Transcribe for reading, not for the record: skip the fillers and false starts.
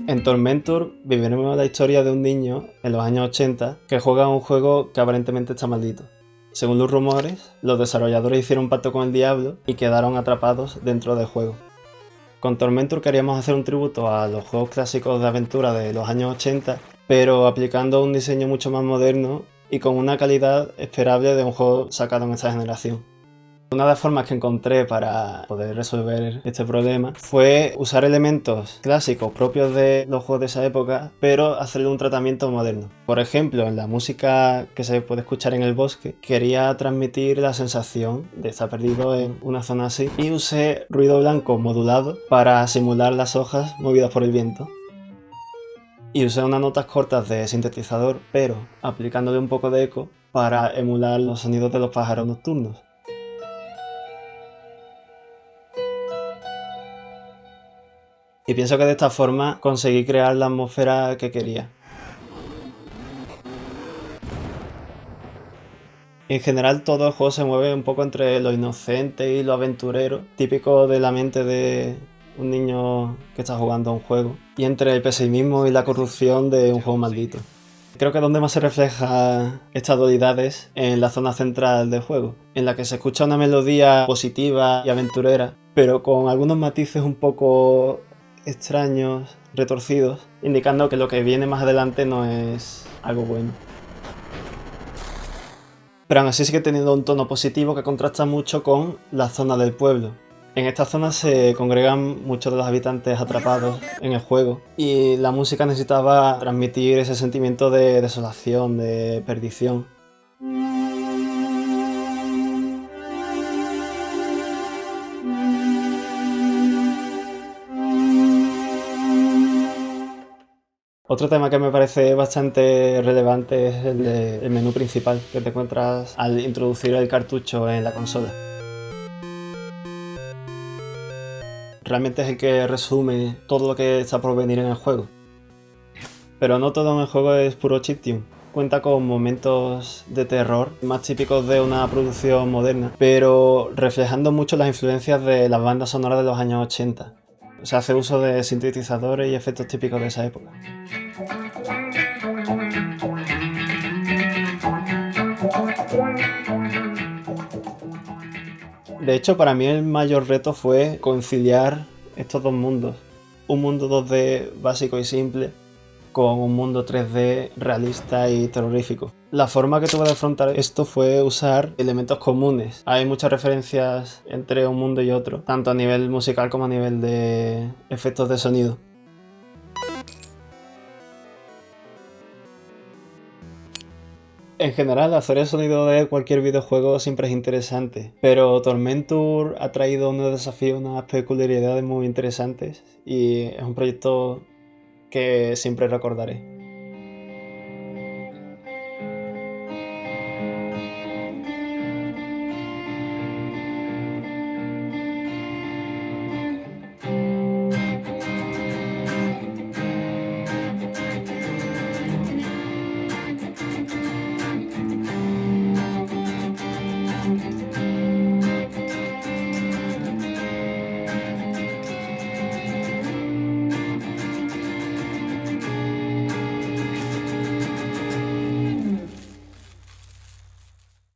En Tormentor viviremos la historia de un niño en los años 80 que juega a un juego que aparentemente está maldito. Según los rumores, los desarrolladores hicieron un pacto con el diablo y quedaron atrapados dentro del juego. Con Tormentor queríamos hacer un tributo a los juegos clásicos de aventura de los años 80, pero aplicando un diseño mucho más moderno y con una calidad esperable de un juego sacado en esta generación. Una de las formas que encontré para poder resolver este problema fue usar elementos clásicos propios de los juegos de esa época, pero hacerle un tratamiento moderno. Por ejemplo, en la música que se puede escuchar en el bosque, quería transmitir la sensación de estar perdido en una zona así y usé ruido blanco modulado para simular las hojas movidas por el viento. Y usé unas notas cortas de sintetizador, pero aplicándole un poco de eco para emular los sonidos de los pájaros nocturnos. Y pienso que de esta forma conseguí crear la atmósfera que quería. En general todo el juego se mueve un poco entre lo inocente y lo aventurero, típico de la mente de un niño que está jugando a un juego, y entre el pesimismo y la corrupción de un juego maldito. Creo que donde más se refleja estas dualidades en la zona central del juego, en la que se escucha una melodía positiva y aventurera, pero con algunos matices un poco extraños, retorcidos, indicando que lo que viene más adelante no es algo bueno. Pero aún así sigue teniendo un tono positivo que contrasta mucho con la zona del pueblo. En esta zona se congregan muchos de los habitantes atrapados en el juego y la música necesitaba transmitir ese sentimiento de desolación, de perdición. Otro tema que me parece bastante relevante es el del menú principal que te encuentras al introducir el cartucho en la consola. Realmente es el que resume todo lo que está por venir en el juego. Pero no todo en el juego es puro chiptune. Cuenta con momentos de terror más típicos de una producción moderna, pero reflejando mucho las influencias de las bandas sonoras de los años 80. Se hace uso de sintetizadores y efectos típicos de esa época. De hecho, para mí el mayor reto fue conciliar estos dos mundos. Un mundo 2D básico y simple con un mundo 3D realista y terrorífico. La forma que tuve de afrontar esto fue usar elementos comunes. Hay muchas referencias entre un mundo y otro, tanto a nivel musical como a nivel de efectos de sonido. En general, hacer el sonido de cualquier videojuego siempre es interesante, pero Tormentor ha traído unos desafíos, unas peculiaridades muy interesantes y es un proyecto que siempre recordaré.